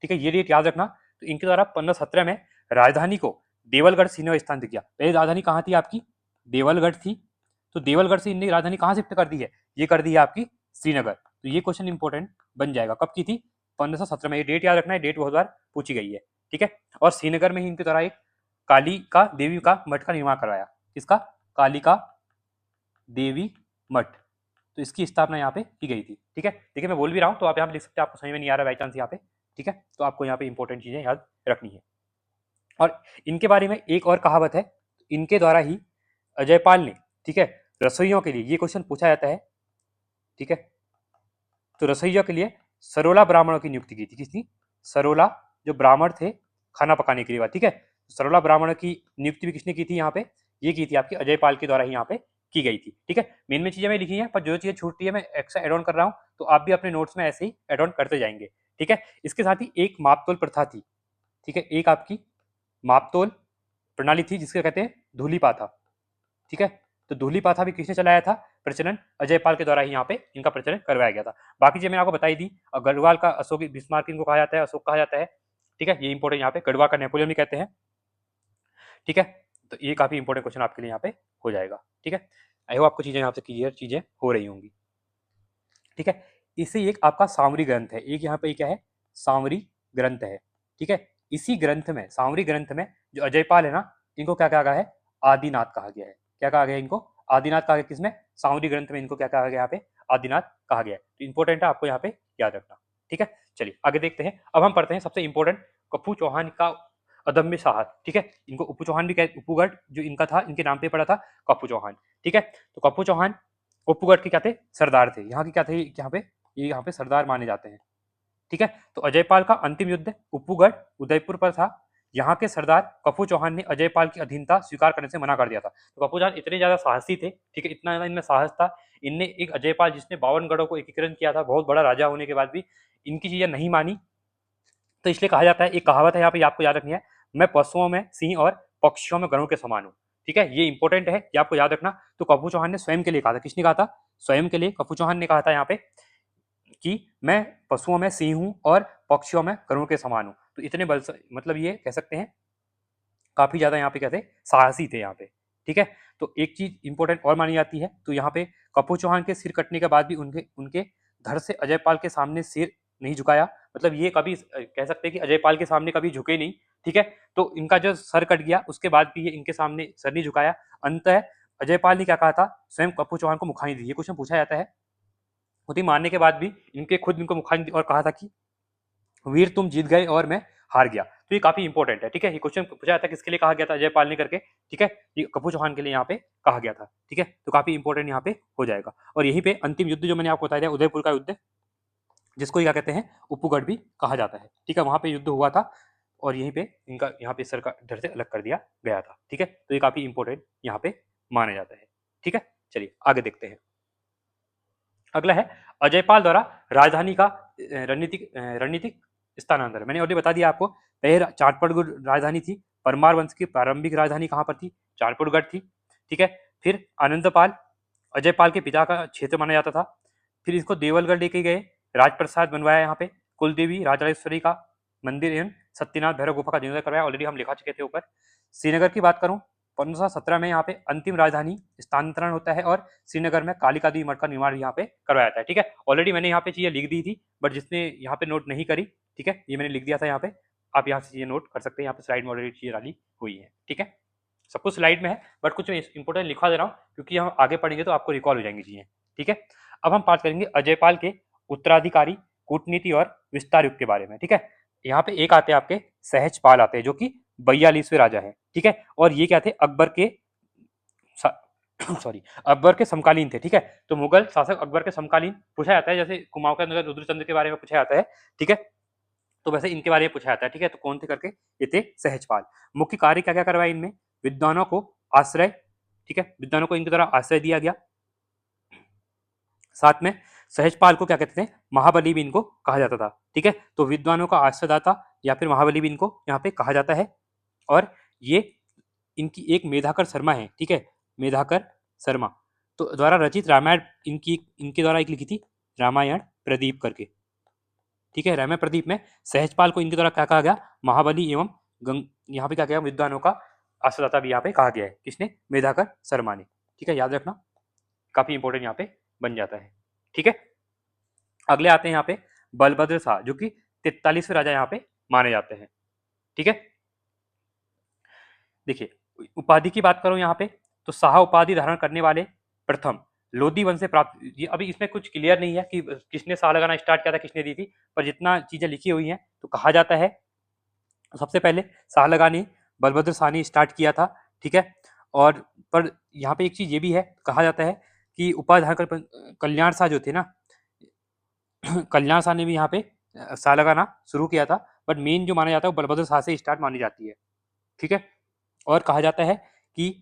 ठीक है, ये डेट याद रखना, तो इनके द्वारा 1517 में राजधानी को देवलगढ़ सीने स्थानांतरित किया। पहले राजधानी कहाँ थी आपकी, देवलगढ़ थी, तो देवलगढ़ से इनने राजधानी कहाँ शिफ्ट कर दी है, ये कर दी है आपकी श्रीनगर। तो ये क्वेश्चन इंपॉर्टेंट बन जाएगा, कब की थी, 1517 में। ये डेट याद रखना है, डेट बहुत बार पूछी गई है। ठीक है, और श्रीनगर में ही इनके द्वारा एक काली का देवी का मठ का निर्माण करवाया। किसका, कालिका देवी मठ, तो इसकी स्थापना यहाँ पे की गई थी। ठीक है, देखिए मैं बोल भी रहा हूँ तो आप यहाँ पे लिख सकते हैं, आपको समझ में नहीं आ रहा बाई चांस यहाँ पे। ठीक है, तो आपको यहाँ पे इंपॉर्टेंट चीजें याद रखनी है। और इनके बारे में एक और कहावत है, इनके द्वारा ही अजयपाल ने, ठीक है, रसोइयों के लिए, ये क्वेश्चन पूछा जाता है। ठीक है, तो रसोइयों के लिए सरोला ब्राह्मणों की नियुक्ति की थी। किसकी, सरोला, जो ब्राह्मण थे खाना पकाने के लिए। ठीक है, सरोला ब्राह्मणों की नियुक्ति भी किसने की थी यहाँ पे, ये की थी आपकी अजयपाल के द्वारा ही यहाँ पे की गई थी। ठीक है, मेन में चीजें मैं लिखी हैं, पर जो चीजें छूटती है मैं एक्स्ट्रा एड ऑन कर रहा हूँ, तो आप भी अपने नोट्स में ऐसे ही एड ऑन करते जाएंगे। ठीक है, इसके साथ ही एक मापतोल प्रथा थी। ठीक है, एक आपकी मापतोल प्रणाली थी, जिसके कहते हैं धूलिपाथा। ठीक है, तो धूलिपाथा भी किसने चलाया था, प्रचलन अजयपाल के द्वारा ही यहाँ पे इनका प्रचलन करवाया गया था। बाकी चीजें मैंने आपको बताई दी। गढ़वाल का अशोक बिस्मार्क इनको कहा जाता है, अशोक कहा जाता है। ठीक है, ये इंपॉर्टेंट यहाँ पे, गढ़वाल का नेपोलियन भी कहते हैं। ठीक है, तो ये काफी इंपॉर्टेंट क्वेश्चन आपके लिए यहाँ पे हो जाएगा। ठीक है, आई होप आपको चीजें यहाँ से क्लियर चीजें हो रही होंगी। ठीक है, इसे एक आपका सामरी ग्रंथ है, एक यहाँ पे क्या है, सामरी ग्रंथ है। ठीक है, इसी ग्रंथ में, सामरी ग्रंथ में जो अजयपाल है ना, इनको क्या कहा गया है, आदिनाथ कहा गया है। क्या कहा गया है इनको, आदिनाथ कहा गया। किसमें, सामरी ग्रंथ में इनको क्या कहा गया यहाँ पे, आदिनाथ कहा गया है। तो इंपॉर्टेंट है, आपको यहाँ पे याद रखना। ठीक है, चलिए आगे देखते हैं। अब हम पढ़ते हैं सबसे इंपॉर्टेंट, कप्पू चौहान का अदम्य साहस। ठीक है, इनको उपू चौहान भी कहते, उपूगढ़ जो इनका था, इनके नाम पे पड़ा था कप्पू चौहान। ठीक है, तो कप्पू चौहान उपगढ़ के क्या थे, सरदार थे। यहाँ के क्या थे, यहाँ पे, ये यहाँ पे सरदार माने जाते हैं। ठीक है, तो अजयपाल का अंतिम युद्ध उपगढ़ उदयपुर पर था। यहाँ के सरदार कप्पू चौहान ने अजयपाल की अधीनता स्वीकार करने से मना कर दिया था। तो कप्पू चौहान इतने ज्यादा साहसी थे, ठीक है, इतना ज्यादा इनमें साहस था, इनने एक अजयपाल जिसने 52 गढ़ों को एकीकरण किया था, बहुत बड़ा राजा होने के बाद भी इनकी चीजें नहीं मानी। तो इसलिए कहा जाता है, एक कहावत है यहाँ पे, आपको याद रखनी है, मैं पशुओं में सिंह और पक्षियों में गरुड़ के समान हूँ। ठीक है, ये इंपॉर्टेंट है, ये आपको याद रखना। तो कप्पू चौहान ने स्वयं के लिए कहा था, किसने कहा था, स्वयं के लिए कप्पू चौहान ने कहा था यहाँ पे कि मैं पशुओं में सिंह हूं और पक्षियों में गरुड़ के समान हूं। तो इतने बल, मतलब ये कह सकते हैं काफी ज्यादा यहाँ पे कहते साहसी थे यहाँ पे। ठीक है, तो एक चीज इंपॉर्टेंट और मानी जाती है, तो यहाँ पे कप्पू चौहान के सिर कटने के बाद भी उनके उनके धड़ से अजयपाल के सामने सिर नहीं झुकाया। मतलब ये कभी कह सकते हैं कि अजयपाल के सामने कभी झुके नहीं। ठीक है, तो इनका जो सर कट गया उसके बाद भी ये इनके सामने सर नहीं झुकाया। अंततः अजयपाल ने क्या कहा था, स्वयं कप्पू चौहान को मुखानी दी। ये क्वेश्चन पूछा जाता है, खुद ही मारने के बाद भी इनके खुद इनको मुखानी दी और कहा था कि वीर तुम जीत गए और मैं हार गया। तो ये काफी इंपॉर्टेंट है। ठीक है, ये क्वेश्चन पूछा जाता है किसके लिए कहा गया था, अजयपाल ने करके। ठीक है, ये कप्पू चौहान के लिए यहाँ पे कहा गया था। ठीक है, तो काफी इंपॉर्टेंट यहाँ पे हो जाएगा। और यहीं पे अंतिम युद्ध जो मैंने आपको बताया, उदयपुर का युद्ध, जिसको क्या कहते हैं, उपगढ़ भी कहा जाता है। ठीक है, वहां पे युद्ध हुआ था और यहीं पे इनका यहाँ पे सर का धड़ से अलग कर दिया गया था। ठीक है, तो ये काफी इंपॉर्टेंट यहाँ पे माना जाता है। ठीक है, चलिए आगे देखते हैं। अगला है अजयपाल द्वारा राजधानी का रणनीतिक रणनीतिक स्थानांतरण। मैंने ऑलरेडी बता दिया आपको, पहले चाटपड़गुड़ राजधानी थी। परमार वंश की प्रारंभिक राजधानी कहाँ पर थी, चाटपड़गढ़ थी। ठीक है, फिर आनंदपाल अजयपाल के पिता का क्षेत्र माना जाता था। फिर इसको देवलगढ़ लेके गए, राजप्रसाद बनवाया, यहाँ पे कुलदेवी राजराजेश्वरी का मंदिर एवं सत्यनाथ भैरव गुफा का जीर्णोद्धार करवाया, ऑलरेडी हम लिखा चुके थे ऊपर। श्रीनगर की बात करूं, 1517 में यहाँ पे अंतिम राजधानी स्थानांतरण होता है और श्रीनगर में कालिका देवी मठ का निर्माण यहाँ पे करवाया जाता है। ठीक है, ऑलरेडी मैंने यहाँ पे चीजें लिख दी थी, बट जिसने यहाँ पे नोट नहीं करी, ठीक है, ये मैंने लिख दिया था यहाँ पे, आप यहाँ से चीजें नोट कर सकते हैं। यहाँ पे स्लाइड में ऑलरेडी चीजें डाली हुई है, ठीक है। सब कुछ स्लाइड में है, बट कुछ इंपोर्टेंट लिखवा दे रहा हूँ क्योंकि हम आगे पढ़ेंगे तो आपको रिकॉल हो जाएंगी चीजें, ठीक है। अब हम बात करेंगे अजयपाल के उत्तराधिकारी, कूटनीति और विस्तार युग के बारे में, ठीक है। यहाँ पे एक आते हैं आपके सहजपाल आते हैं जो कि 42वें राजा है, ठीक है। और ये क्या थे, अकबर के सॉरी अकबर के समकालीन थे, ठीक है। तो मुगल शासक अकबर के समकालीन पूछा जाता है, जैसे कुमाऊं के अंदर रुद्रचंद्र के बारे में पूछा जाता है, ठीक है। तो वैसे इनके बारे में पूछा जाता है, ठीक है। तो कौन थे करके, ये थे सहजपाल। मुख्य कार्य क्या क्या करवाया इनमें, विद्वानों को आश्रय, ठीक है, विद्वानों को इनके द्वारा आश्रय दिया गया। साथ में सहजपाल को क्या कहते थे, महाबली भी इनको कहा जाता था, ठीक है। तो विद्वानों का आश्रयदाता या फिर महाबली भी इनको यहाँ पे कहा जाता है। और ये इनकी एक मेधाकर शर्मा है, ठीक है, मेधाकर शर्मा तो द्वारा रचित रामायण इनकी इनके द्वारा एक लिखी थी, रामायण प्रदीप करके, ठीक है। रामायण प्रदीप में सहजपाल को इनके द्वारा क्या कहा गया, महाबली एवं यहाँ पे क्या कहा, विद्वानों का आश्रयदाता भी यहाँ पे कहा गया है, किसने, मेधाकर शर्मा ने, ठीक है। याद रखना, काफी इंपॉर्टेंट यहाँ पे बन जाता है, ठीक है। अगले आते हैं यहाँ पे बलभद्र शाह जो कि 43वें राजा यहाँ पे माने जाते हैं, ठीक है। देखिए उपाधि की बात करूं यहाँ पे, तो शाह उपाधि धारण करने वाले प्रथम लोधी वंश से प्राप्त, ये अभी इसमें कुछ क्लियर नहीं है कि किसने शाह लगाना स्टार्ट किया था, किसने दी थी, पर जितना चीजें लिखी हुई हैं तो कहा जाता है सबसे पहले शाह लगाने बलभद्र शाह ने स्टार्ट किया था, ठीक है। और पर यहाँ पे एक चीज ये भी है, कहा जाता है कि उपाधि धारण कर कल्याण शाह जो थे ना, कल्याण शाह ने भी यहाँ पे शाह लगाना शुरू किया था, बट मेन जो माना जाता है वो बलभद्र शाह से स्टार्ट मानी जाती है, ठीक है। और कहा जाता है कि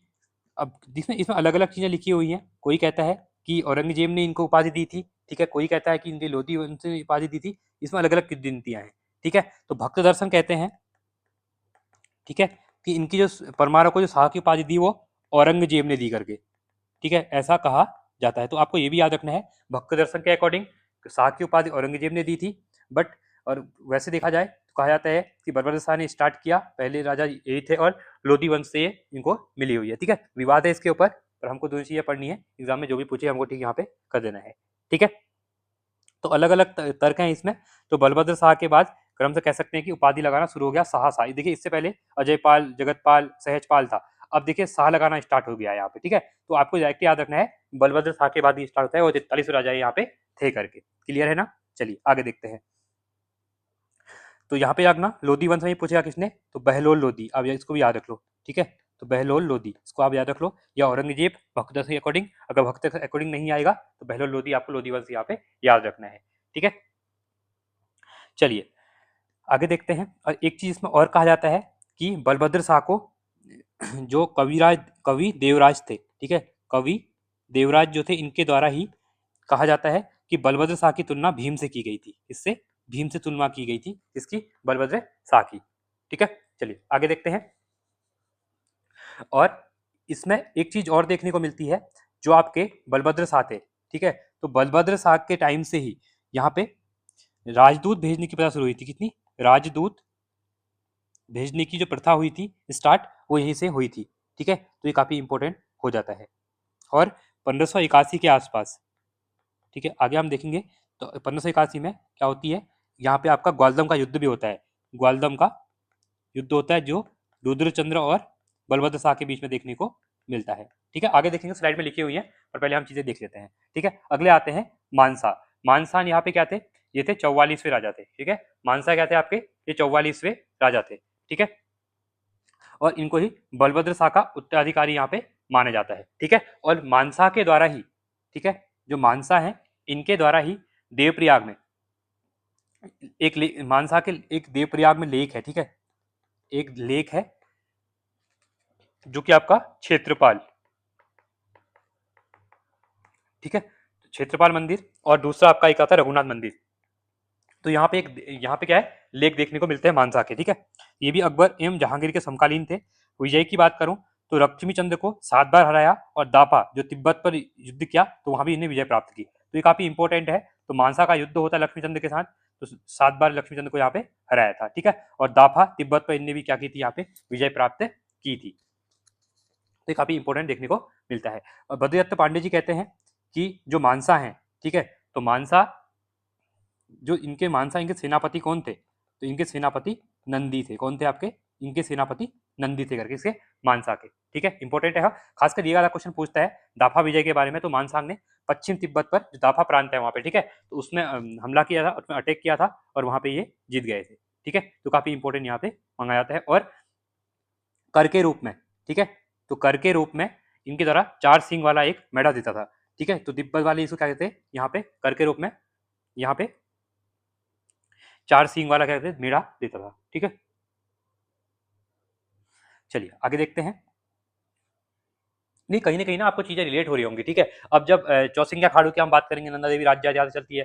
अब इसमें इसमें अलग अलग चीजें लिखी हुई हैं, कोई कहता है कि औरंगजेब ने इनको उपाधि दी थी, ठीक है, कोई कहता है कि इनके लोधी वंश ने उपाधि दी थी, इसमें अलग अलग गिनतियां हैं, ठीक है। तो भक्त दर्शन कहते हैं, ठीक है, कि इनकी जो परमारा को जो शाह की उपाधि दी वो औरंगजेब ने दी करके, ठीक है, ऐसा कहा जाता है। तो आपको ये भी याद रखना है, भक्त दर्शन के अकॉर्डिंग शाह की उपाधि औरंगजेब ने दी थी, बट और वैसे देखा जाए तो कहा जाता है कि बलभद्र शाह ने स्टार्ट किया, पहले राजा यही थे और लोधी वंश से इनको मिली हुई है, ठीक है। विवाद है इसके ऊपर, पर हमको दोनों चीजें पढ़नी है, एग्जाम में जो भी पूछे हमको ठीक यहाँ पे कर देना है, ठीक है। तो अलग अलग तर्क हैं इसमें। तो बलभद्र शाह के बाद क्रम से कह सकते हैं कि उपाधि लगाना शुरू हो गया शाह शाह। देखिए इससे पहले अजयपाल, जगतपाल, सहजपाल था, अब देखिए शाह लगाना स्टार्ट हो गया है यहाँ पे, ठीक है। तो आपको डायरेक्ट याद रखना है बलभद्र शाह के बाद ही स्टार्ट होता है और 43 राजा यहाँ पे थे करके, क्लियर है ना। चलिए आगे देखते हैं। तो यहाँ पे रखना लोधी वंश में पूछेगा किसने, तो बहलोल लोधी, अब इसको भी याद रख लो, ठीक है। तो बहलोल लोधी इसको आप याद रख लो, या औरंगजेब भक्त के अकॉर्डिंग, अगर भक्त के अकॉर्डिंग नहीं आएगा तो बहलोल लोधी आपको लोधी वंश यहाँ पे याद रखना है, ठीक है। चलिए आगे देखते हैं। और एक चीज इसमें और कहा जाता है कि बलभद्र शाह को जो कवि देवराज थे, ठीक है, कवि देवराज जो थे इनके द्वारा ही कहा जाता है कि बलभद्र शाह की तुलना भीम से की गई थी, इससे भीम से तुलना की गई थी इसकी, बलभद्र शाह की, ठीक है। चलिए आगे देखते हैं। और इसमें एक चीज और देखने को मिलती है, जो आपके बलभद्र शाह थे, ठीक है, तो बलभद्र शाह के टाइम से ही यहाँ पे राजदूत भेजने की प्रथा शुरू हुई थी, कितनी, राजदूत भेजने की जो प्रथा हुई थी स्टार्ट, वो यहीं से हुई थी, ठीक है। तो ये काफी इंपॉर्टेंट हो जाता है। और 1581 के आसपास, ठीक है, आगे हम देखेंगे। तो 1581 में क्या होती है, यहाँ पे आपका ग्वालदम का युद्ध भी होता है, ग्वालदम का युद्ध होता है जो रुद्रचंद्र और बलभद्र शाह के बीच में देखने को मिलता है, ठीक है। आगे देखेंगे, स्लाइड में लिखी हुई है, पर पहले हम चीजें देख लेते हैं, ठीक है। अगले आते हैं मानसा। मानसा यहाँ पे क्या थे, ये थे 44वें राजा थे, ठीक है। मानसा क्या थे आपके, ये 44वें राजा थे, ठीक है। और इनको ही बलभद्र शाह का उत्तराधिकारी यहाँ पे माना जाता है, ठीक है। और मानसा के द्वारा ही, ठीक है, जो मानसा है इनके द्वारा ही देवप्रयाग में एक मानसा के एक देवप्रयाग में लेक है, ठीक है, एक लेक है जो कि आपका क्षेत्रपाल, ठीक है, क्षेत्रपाल मंदिर, और दूसरा आपका एक आता है रघुनाथ मंदिर। तो यहाँ पे क्या है, लेक देखने को मिलते हैं मानसा के, ठीक है। ये भी अकबर एवं जहांगीर के समकालीन थे। विजय की बात करूं तो लक्ष्मी चंद्र को 7 बार हराया, और दापा जो तिब्बत पर युद्ध किया तो वहां भी इन्हें विजय प्राप्त की, तो ये काफी इंपॉर्टेंट है। तो मानसा का युद्ध होता है लक्ष्मी चंद्र के साथ, तो 7 बार लक्ष्मी चंद्र को यहाँ पे हराया था, ठीक है। और दाफा तिब्बत पर इनने भी क्या की थी, यहाँ पे विजय प्राप्त की थी। तो ये काफी इंपॉर्टेंट देखने को मिलता है। और भद्रदत्त पांडे जी कहते हैं कि जो मानसा है, ठीक है, तो मानसा जो इनके मानसा इनके सेनापति कौन थे, तो इनके सेनापति नंदी थे। कौन थे आपके? इनके सेनापति नंदी थे करके, इसके मानसा के। ठीक है, इंपॉर्टेंट है। हाँ, खासकर ये वाला क्वेश्चन पूछता है दाफा विजय के बारे में। तो मानसांग ने पश्चिम तिब्बत पर जो दाफा प्रांत है वहां पे, ठीक है, तो उसमें हमला किया था, उसमें अटैक किया था और वहां पे ये जीत गए थे। ठीक है, तो काफी इंपॉर्टेंट यहाँ पे मांगा जाता है। और कर के रूप में, ठीक है, तो कर के रूप में इनके द्वारा 4 सींग वाला एक मेढ़ा देता था। ठीक है, तो तिब्बत वाले इसको क्या कहते हैं यहाँ पे? कर के रूप में यहाँ पे 4 सींग वाला क्या कहते हैं? मेढ़ा देता था। ठीक है, चलिए आगे देखते हैं। नहीं, कहीं ना कहीं ना आपको चीजें रिलेट हो रही होंगी। ठीक है, अब जब चौसिंगा खाड़ू की हम बात करेंगे, नंदा देवी राज्य ज्यादा चलती है,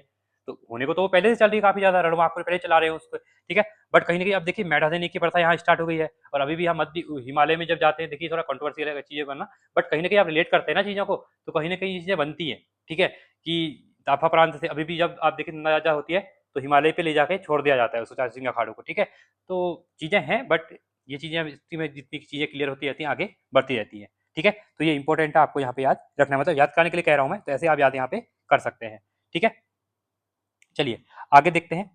तो होने को तो वो पहले से चल रही है काफी ज्यादा, रणमाकुर पहले चला रहे हैं उसको। ठीक है, बट कहीं ना कहीं अब देखिए मेढ़ा देने की प्रथा यहाँ स्टार्ट हो गई है। और अभी भी हम मध्य हिमालय में जब जाते हैं, देखिए थोड़ा कंट्रोवर्सी चीजें बनना, बट कहीं ना कहीं आप रिलेट करते हैं ना चीजों को, तो कहीं ना कहीं ये चीजें बनती है। ठीक है, कि दाफा प्रांत से अभी भी जब आप देखिए नंदा राजा होती है, तो हिमालय पे ले जाके छोड़ दिया जाता है उसको, चौसिंगा खाड़ू को। ठीक है, तो चीजें हैं, बट ये चीजें में जितनी चीजें क्लियर होती रहती हैं आगे बढ़ती रहती है। ठीक है, तो ये इंपॉर्टेंट है, आपको यहाँ पे याद रखना, मतलब याद करने के लिए कह रहा हूं मैं, तो ऐसे आप याद यहाँ पे कर सकते हैं। ठीक है, चलिए आगे देखते हैं।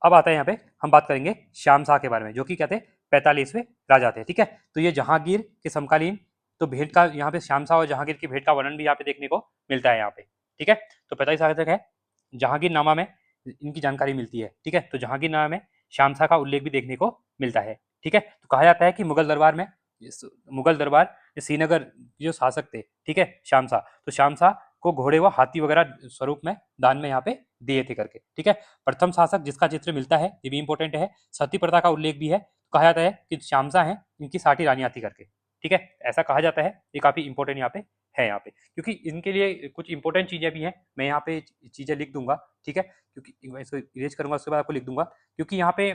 अब आता है यहाँ पे, हम बात करेंगे श्याम शाह के बारे में, जो कि कहते हैं 45वें राजा थे। ठीक है, तो ये जहांगीर के समकालीन, तो भेंट का यहाँ पे श्याम शाह और जहांगीर की भेंट का वर्णन भी यहाँ पे देखने को मिलता है यहाँ पे। ठीक है, तो 45 साल तक है, जहांगीर नामा में इनकी जानकारी मिलती है। ठीक है, तो जहांगीर नामा में श्याम शाह का उल्लेख भी देखने को मिलता है। ठीक है, तो कहा जाता है कि मुगल दरबार श्रीनगर जो शासक थे, ठीक है, श्याम शाह, तो श्याम शाह को घोड़े व हाथी वगैरह स्वरूप में दान में यहाँ पे दिए थे करके। ठीक है, प्रथम शासक जिसका चित्र मिलता है, ये भी इंपॉर्टेंट है, सती प्रथा का उल्लेख भी है। कहा जाता है कि श्याम शाह हैं, इनकी 60 रानियां थी करके। ठीक है, ऐसा कहा जाता है, ये काफी इंपॉर्टेंट यहाँ पे है यहाँ पे, क्योंकि इनके लिए कुछ इंपॉर्टेंट चीजें भी हैं। मैं यहाँ पे चीजें लिख दूंगा। ठीक है, क्योंकि इसको इरेज करूंगा, उसके बाद आपको लिख दूंगा, क्योंकि यहाँ पे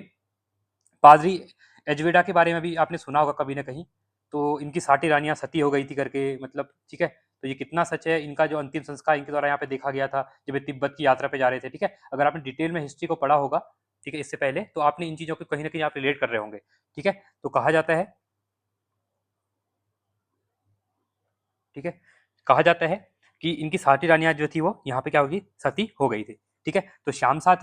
पादरी एजवेडा के बारे में भी आपने सुना होगा कभी ना कहीं, तो इनकी 60 रानियां सती हो गई थी करके, मतलब। ठीक है, तो ये कितना सच है? इनका जो अंतिम संस्कार इनके द्वारा यहाँ पे देखा गया था जब ये तिब्बत की यात्रा पे जा रहे थे। ठीक है, अगर आपने डिटेल में हिस्ट्री को पढ़ा होगा, ठीक है, इससे पहले, तो आपने इन चीजों को कहीं ना कहीं आप रिलेट कर रहे होंगे। ठीक है, तो कहा जाता है, ठीक है, कहा जाता है कि इनकी 60 रानियां जो थी वो यहाँ पे क्या होगी? सती हो गई थी। ठीक है, तो श्याम शाह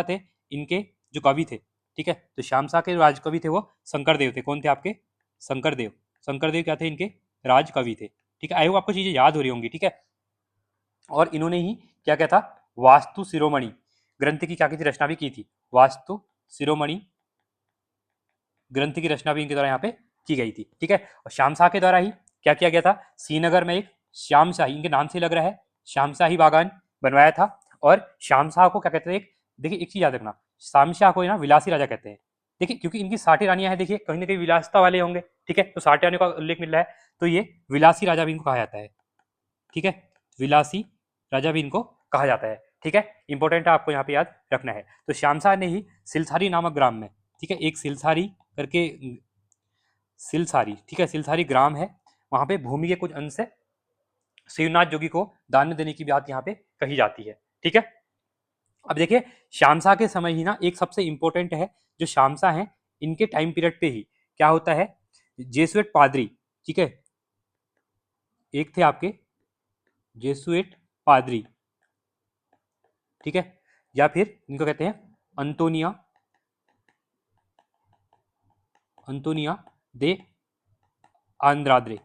थे, इनके जो कवि थे। ठीक है, तो श्याम शाह के राजकवि थे वो शंकर देव थे। कौन थे आपके? शंकर देव। शंकर देव क्या थे? इनके राजकवि थे। ठीक है, आई होप आपको चीजें याद हो रही होंगी। ठीक है, और इन्होंने ही क्या क्या था? वास्तु शिरोमणि ग्रंथ की क्या की थी? रचना भी की थी। वास्तु शिरोमणि ग्रंथ की रचना भी इनके द्वारा यहाँ पे की गई थी। ठीक है, और श्याम शाह के द्वारा ही क्या किया गया था? श्रीनगर में एक श्याम शाही, इनके नाम से लग रहा है, श्याम शाही बागान बनवाया था। और श्याम शाह को क्या कहते हैं? एक देखिए, एक चीज याद रखना, श्याम शाह को ना विलासी राजा कहते हैं। देखिए, क्योंकि इनकी 60 रानियां हैं, देखिए कहीं ना कहीं विलासता वाले होंगे। ठीक है, तो 60 रानियों का उल्लेख मिल रहा है, तो ये विलासी राजा भी इनको कहा जाता है। ठीक है, विलासी राजा भी इनको कहा जाता है। ठीक है, इंपॉर्टेंट है, आपको यहाँ पे याद रखना है। तो श्याम शाह ने ही सिलसारी नामक ग्राम में, ठीक है, एक सिलसारी करके, सिलसारी, ठीक है, सिलसारी ग्राम है, वहां पे भूमि के कुछ अंश से शिवनाथ जोगी को दान में देने की बात यहाँ पे कही जाती है। ठीक है, अब देखिए, श्याम शाह के समय ही ना एक सबसे इंपॉर्टेंट है, जो श्याम शाह हैं, इनके टाइम पीरियड पे ही क्या होता है? जेसुएट पादरी, ठीक है, एक थे आपके जेसुएट पादरी, ठीक है, या फिर इनको कहते हैं अंतोनिया, अंतोनिया दे आंद्राद्रे।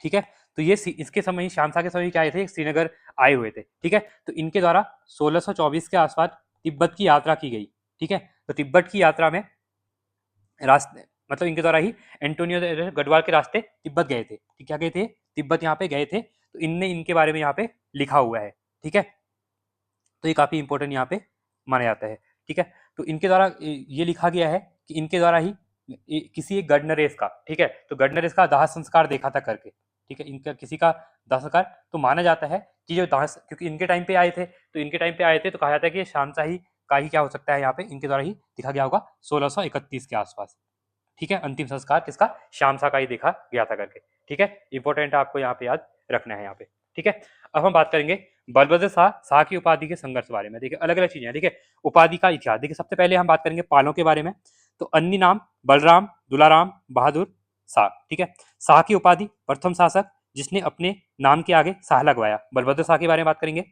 ठीक है, तो ये इसके समय ही, श्याम शाह के समय ही क्या आए थे? श्रीनगर आए हुए थे। ठीक है, तो इनके द्वारा 1624 के आसपास तिब्बत की यात्रा की गई। ठीक है, तो तिब्बत की यात्रा में रास्ते, मतलब इनके द्वारा ही एंटोनियो गढ़वाल के रास्ते तिब्बत गए थे। ठीक, क्या गए थे? तिब्बत यहाँ पे गए थे, तो इनने इनके बारे में यहाँ पे लिखा हुआ है। ठीक है, तो ये काफी इंपॉर्टेंट यहाँ पे माना जाता है। ठीक है, तो इनके द्वारा ये लिखा गया है कि इनके द्वारा ही किसी एक गढ़ नरेश का, ठीक है, तो गढ़ नरेश का दाह संस्कार देखा था करके। ठीक है, इनका किसी का दाह संस्कार, तो माना जाता है कि जो दाह, क्योंकि इनके टाइम पे आए थे, तो इनके टाइम पे आए थे, तो कहा जाता है कि शाहशाही का ही क्या हो सकता है, यहाँ पे इनके द्वारा ही दिखा गया होगा 1631 के आसपास। ठीक है, अंतिम संस्कार किसका? श्याम शाह का ही देखा गया था करके। ठीक है, इंपॉर्टेंट है, आपको यहाँ पे याद रखना है यहाँ पे। ठीक है, अब हम बात करेंगे बलभद्र शाह, शाह की उपाधि के संघर्ष बारे में। देखिए, अलग अलग चीजें हैं। देखिए, उपाधि का इतिहास, देखिए सबसे पहले हम बात करेंगे पालों के बारे में। तो अन्य नाम बलराम दुलाराम बहादुर शाह। ठीक है, शाह की उपाधि प्रथम शासक जिसने अपने नाम के आगे शाह लगवाया, बलभद्र शाह के बारे में बात करेंगे।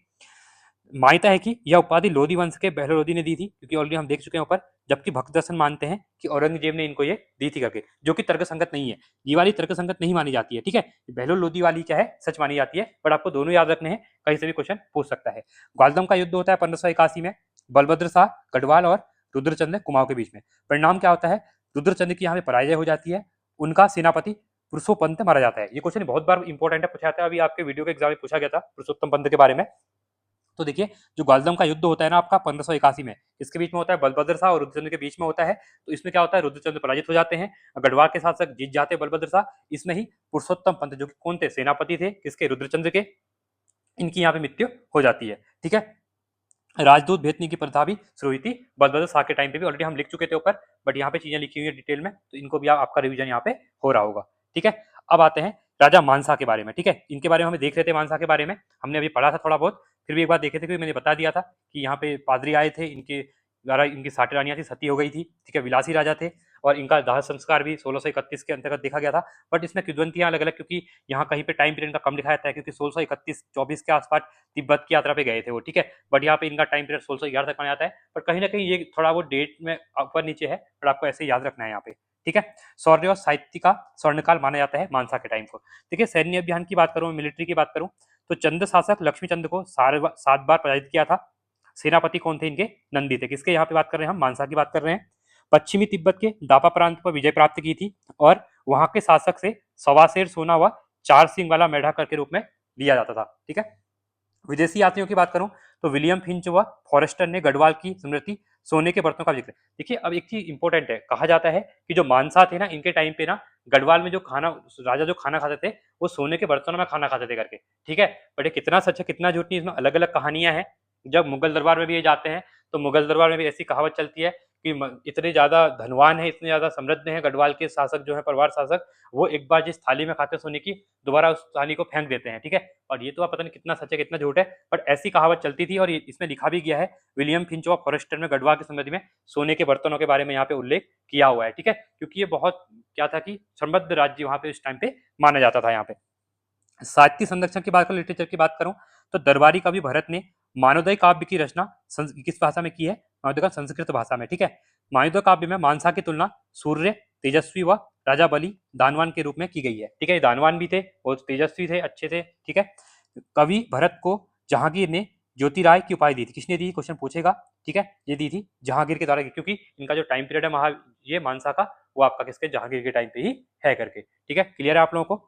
मान्यता है कि यह उपाधि लोधी वंश के बहलो लोधी ने दी थी, क्योंकि ऑलरेडी हम देख चुके हैं ऊपर, जबकि भक्त दर्शन मानते हैं कि औरंगजेब ने इनको ये दी थी करके, जो कि तर्कसंगत नहीं है। ये वाली तर्कसंगत नहीं मानी जाती है, ठीक है। बहलो लोधी वाली क्या है, सच मानी जाती है, बट आपको दोनों याद रखने हैं, कहीं से भी क्वेश्चन पूछ सकता है। ग्वालदम का युद्ध होता है 1581 में, बलभद्र शाह गढ़वाल और रुद्रचंद्र कुमाऊं के बीच में। परिणाम क्या होता है, रुद्रचंद्र की यहाँ पे पराजय हो जाती है, उनका सेनापति पुरुषोत्तम पंत मारा जाता है। ये क्वेश्चन बहुत बार इंपॉर्टेंट है, पूछा जाता है, अभी आपके वीडियो के एग्जाम में पूछा गया था पुरुषोत्तम पंत के बारे में। तो देखिए, जो ग्वालदम का युद्ध होता है ना आपका 1581 में, इसके बीच में होता है बलभद्र शाह और रुद्रचंद्र के बीच में होता है। तो इसमें क्या होता है, रुद्रचंद्र पराजित हो जाते हैं, गढ़वाल के साथ साथ जीत जाते हैं बलभद्र शाह। इसमें ही पुरुषोत्तम पंत, जो कि कौन थे, सेनापति थे किसके, रुद्रचंद्र के, इनकी यहाँ पे मृत्यु हो जाती है, ठीक है। राजदूत भेजने की प्रथा भी शुरू हुई थी बलभद्र शाह के टाइम पे भी, ऑलरेडी हम लिख चुके थे ऊपर, बट यहाँ पे चीजें लिखी हुई है डिटेल में, तो इनको भी आपका रिवीजन यहाँ पे हो रहा होगा, ठीक है। अब आते हैं राजा मानसा के बारे में, ठीक है। इनके बारे में हमें देख रहे थे, मानसा के बारे में हमने अभी पढ़ा था थोड़ा बहुत, फिर भी एक बार देखे थे, क्योंकि मैंने बता दिया था कि यहाँ पे पादरी आए थे, इनके द्वारा इनकी 60 रानियां थी, सती हो गई थी, ठीक है, विलासी राजा थे, और इनका दाह संस्कार भी 1631 के अंतर्गत देखा गया था। बट इसमें किद्वंतियां अलग अलग, क्योंकि यहाँ कहीं पे टाइम पीरियड का कम लिखा जाता है, क्योंकि 1631-24 के आसपास तिब्बत की यात्रा पे गए थे वो, ठीक है। बट यहाँ पे इनका टाइम पीरियड 1611 तक माना जाता है, पर कहीं ना कहीं ये थोड़ा वो डेट में ऊपर नीचे है, पर आपको ऐसे याद रखना है यहाँ पे, ठीक है। शौर्य और साहित्य का स्वर्णकाल माना जाता है मानसा के टाइम को। देखिए, सैन्य अभियान की बात करूं, मिलिट्री की बात करूं, तो चंद्र शासक लक्ष्मी चंद्र को 7 बार पराजित किया था। सेनापति कौन थे इनके, नंदी थे। किसके यहाँ पे बात कर रहे हैं, हम मानसा की बात कर रहे हैं। पश्चिमी तिब्बत के दापा प्रांत पर विजय प्राप्त की थी, और वहां के शासक से सवा शेर सोना व 4 सींग वाला मेढक के रूप में लिया जाता था, ठीक है। विदेशी यात्रियों की बात करूं, तो विलियम फिंच व फॉरेस्टर ने गढ़वाल की स्मृति सोने के बर्तनों का जिक्र। देखिए, अब एक चीज इंपॉर्टेंट है, कहा जाता है कि जो मानसा थे ना, इनके टाइम पे ना गढ़वाल में जो खाना, राजा जो खाना खाते थे, वो सोने के बर्तनों में खाना खाते थे करके, ठीक है। बट ये कितना सच है कितना झूठ नहीं, इसमें अलग अलग कहानियां हैं। जब मुगल दरबार में भी ये जाते हैं, तो मुगल दरबार में भी ऐसी कहावत चलती है कि इतने ज्यादा धनवान है, इतने ज्यादा समृद्ध हैं गढ़वाल के शासक जो है, परिवार शासक, वो एक बार जिस थाली में खाते सोने की, दोबारा उस थाली को फेंक देते हैं, ठीक है। और ये तो आप पता नहीं कितना सच है कितना झूठ है, बट ऐसी कहावत चलती थी, और इसमें लिखा भी गया है, विलियम फिंच ऑफ फॉरेस्टर में गढ़वाल की समृद्धि में सोने के बर्तनों के बारे में यहाँ पे उल्लेख किया हुआ है, ठीक है। क्योंकि ये बहुत क्या था कि समृद्ध राज्य वहां पे उस टाइम पे माना जाता था यहाँ पे। साहित्य संरक्षण की बात करूं, लिटरेचर की बात करूं, तो दरबारी कवि भरत ने मानवोदय काव्य की रचना किस भाषा में की है, मानवोदय का संस्कृत भाषा में, ठीक है। मानवोदय काव्य में मानसा की तुलना सूर्य, तेजस्वी व राजा बलि, दानवान के रूप में की गई है, ठीक है। दानवान भी थे, बहुत तेजस्वी थे, अच्छे थे, ठीक है। कवि भरत को जहांगीर ने ज्योतिराय की उपाधि दी थी। किसने दी, क्वेश्चन पूछेगा, ठीक है। ये दी थी जहांगीर के द्वारा, क्योंकि इनका जो टाइम पीरियड है महा, ये मानसा का, वो आपका किसके, जहांगीर के टाइम पे ही है करके, ठीक है। क्लियर है आप लोगों को।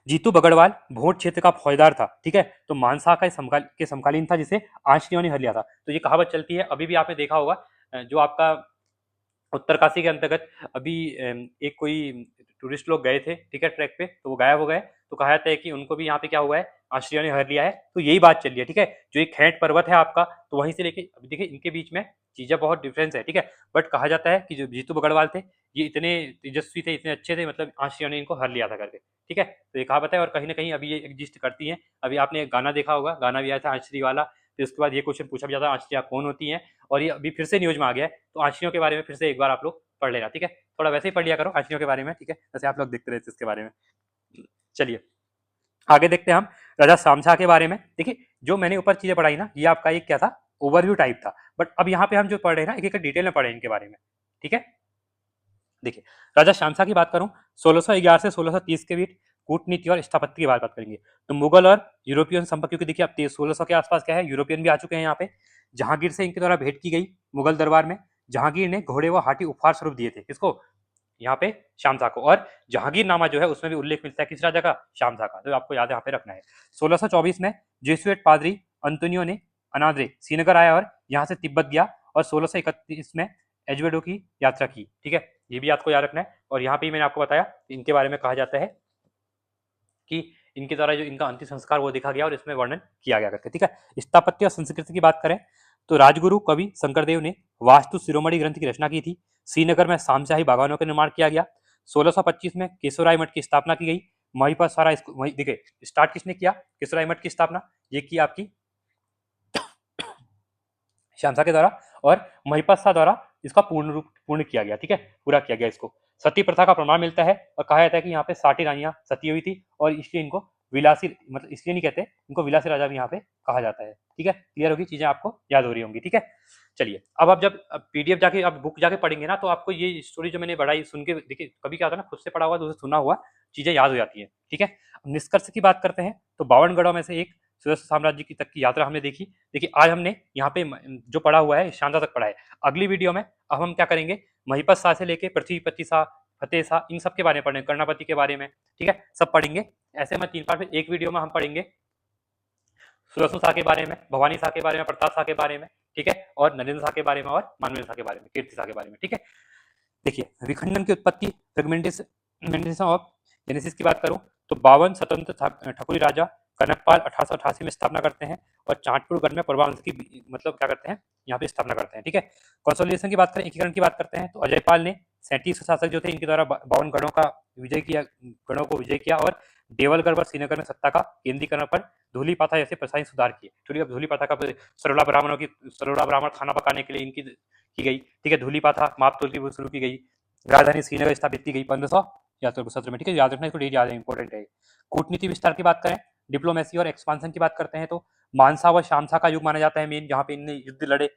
जीतू बगड़वाल भोट क्षेत्र का फौजदार था, ठीक है। तो मानसा का समकालीन था, जिसे आंचलियों ने हर लिया था। तो ये कहावत चलती है, अभी भी आपने देखा होगा, जो आपका उत्तरकाशी के अंतर्गत अभी एक कोई टूरिस्ट लोग गए थे, ठीक है, ट्रैक पे, तो वो गायब हो गए। तो कहा जाता है कि उनको भी यहाँ पे क्या हुआ है, आश्रयों ने हर लिया है। तो यही बात चल रही है, ठीक है। जो एक खेट पर्वत है आपका, तो वहीं से लेके अभी देखिए इनके बीच में चीजें बहुत डिफरेंस है, ठीक है। बट कहा जाता है कि जो जीतू बगड़वाल थे, ये इतने तेजस्वी थे, इतने अच्छे थे, मतलब आश्रयों ने इनको हर लिया था करके, ठीक है। तो ये कहावत है, और कहीं ना कहीं अभी ये एग्जिस्ट करती है। अभी आपने एक गाना देखा होगा, गाना भी आया था आंचली वाला, फिर उसके बाद ये क्वेश्चन पूछा भी जाता है, आंचलियाँ कौन होती हैं, और ये अभी फिर से न्यूज में आ गया है। तो आंचलियों के बारे में फिर से एक बार आप लोग पढ़ लेना, ठीक है। थोड़ा वैसे ही पढ़ लिया करो आंचलियों के बारे में, ठीक है, जैसे आप लोग देखते रहते इसके बारे में। चलिए आगे देखते हैं हम राजा शामशाह के बारे में। देखिए, जो मैंने ऊपर चीजें पढ़ाई ना, ये आपका एक क्या था, ओवरव्यू टाइप था। बट अब यहाँ पे हम जो पढ़ रहे हैं ना, एक एक डिटेल में पढ़े इनके बारे में, ठीक है। देखिए, राजा शामशाह की बात करूं, 1611 से 1630 के बीच कूटनीति और स्थापत्य की बात करेंगे, तो मुगल और यूरोपियन संपर्क, क्योंकि देखिए अब 1600 के आसपास क्या है, यूरोपियन भी आ चुके हैं यहाँ पे। जहांगीर से इनके द्वारा भेंट की गई मुगल दरबार में। जहांगीर ने घोड़े व हाथी उपहार स्वरूप दिए थे, किसको, यहाँ पे शामशाह को। और जहांगीरनामा जो है उसमें भी उल्लेख मिलता है किस राजा का, शामशाह का। तो आपको याद यहाँ पे रखना है। 1624 में जेसुएट पादरी अंतोनियो ने अनाद्रे श्रीनगर आया और यहाँ से तिब्बत गया, और 1631 में एजवेडो की यात्रा की, ठीक है। ये भी आपको याद रखना है। और यहाँ पे मैंने आपको बताया इनके बारे में, कहा जाता है कि इनके द्वारा जो इनका अंतिम संस्कार वो देखा गया और इसमें वर्णन किया गया करके, ठीक है। स्थापत्य और संस्कृति की बात करें, तो राजगुरु कवि शंकरदेव ने वास्तु शिरोमणि ग्रंथ की रचना की थी। श्रीनगर में शामशाही बागानों का निर्माण किया गया। 1625 में केशवराय मठ की स्थापना की गई। महिपत सारा देखिए, स्टार्ट किसने किया, केशवराय मठ की स्थापना ये की आपकी शामशाह के द्वारा, और महिपत शाह द्वारा इसका पूर्ण किया गया, ठीक है, पूरा किया गया इसको। सती प्रथा का प्रमाण मिलता है, और कहा जाता है कि यहाँ पे 60 रानियां सती हुई थी, और इसलिए इनको विलासी, मतलब इसलिए नहीं कहते, इनको विलासी राजा भी यहाँ पे कहा जाता है। ठीक है, क्लियर होगी चीजें, आपको याद हो रही होंगी। ठीक है, चलिए अब आप जब पीडीएफ जाके आप बुक जाके पढ़ेंगे ना, तो आपको ये स्टोरी जो मैंने बढ़ाई सुन के, देखिए कभी क्या होता है ना, खुद से पढ़ा हुआ तो सुना हुआ चीजें याद हो जाती है। ठीक है, निष्कर्ष की बात करते हैं तो 52 गढ़ों में से एक सुदर्शन साम्राज्य की तक की यात्रा हमने देखी। देखिए आज हमने यहाँ पे जो पढ़ा हुआ है शांता तक पढ़ा है। अगली वीडियो में अब हम क्या करेंगे, महिपत शाह से लेके पृथ्वीपति शाह, फतेह शाह, इन सब के बारे में पढ़ेंगे, कर्णापति के बारे में। ठीक है, सब पढ़ेंगे। ऐसे में 3 पार्ट में, एक वीडियो में हम पढ़ेंगे सुदर्शन शाह के बारे में, भवानी शाह के बारे में, प्रताप शाह के बारे में। ठीक है, और नरेंद्र शाह के बारे में, और मानवेंद्र शाह के बारे में, कीर्ति शाह के बारे में। ठीक है, देखिए विखंडन की उत्पत्ति, फ्रेगमेंटेशन ऑफ जेनेसिस की बात करूं तो 52 स्वतंत्र ठकुरी राजा कनकपाल 1888 में स्थापना करते हैं, और चांदपुर गढ़ में प्रभावंश की मतलब क्या करते हैं, यहाँ पे स्थापना करते हैं। ठीक है, कंसोलिडेशन की बात करें, एकीकरण की बात करते हैं तो अजयपाल ने 37 शासक जो थे इनके द्वारा 52 गढ़ों का विजय किया, गढ़ों को विजय किया, और देवलगढ़ व श्रीनगर में सत्ता का केंद्रीकरण पर धूली प्रथा जैसे प्रशासनिक सुधार किए। धूली प्रथा का सरोला ब्राह्मण खाना पकाने के लिए इनकी की गई। ठीक है, धूली प्रथा माप तोल की शुरू की गई। राजधानी श्रीनगर स्थापित की गई 1577 में। ठीक है, याद रखना, इसको डेट याद है, इंपॉर्टेंट है। कूटनीति विस्तार की बात करें, डिप्लोमेसी और एक्सपांशन की बात करते हैं तो मानसा व शामसा का युग माना जाता है मेन, जहां पे इनने युद्ध लड़े।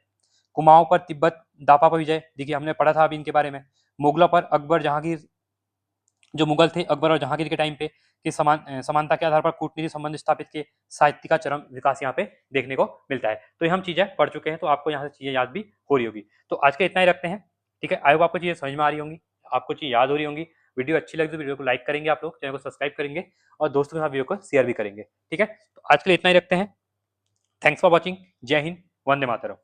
कुमाऊं पर तिब्बत, दापा पर विजय, देखिए हमने पढ़ा था अभी इनके बारे में। मुगलों पर अकबर जहांगीर, जो मुगल थे अकबर और जहांगीर के टाइम पे कि समानता के आधार पर कूटनीति संबंध स्थापित किए। साहित्य का चरम विकास यहाँ पे देखने को मिलता है। तो ये हम चीजें पढ़ चुके हैं, तो आपको यहाँ से चीजें याद भी हो रही होगी। तो आज के इतना ही रखते हैं। ठीक है, आई होप आपको चीजें समझ में आ रही होंगी, आपको चीज याद हो रही होंगी। वीडियो अच्छी लगी तो वीडियो को लाइक करेंगे आप लोग, चैनल को सब्सक्राइब करेंगे, और दोस्तों के साथ वीडियो को शेयर भी करेंगे। ठीक है, तो आज के लिए इतना ही रखते हैं। Thanks for watching. जय हिंद, वंदे मातरम।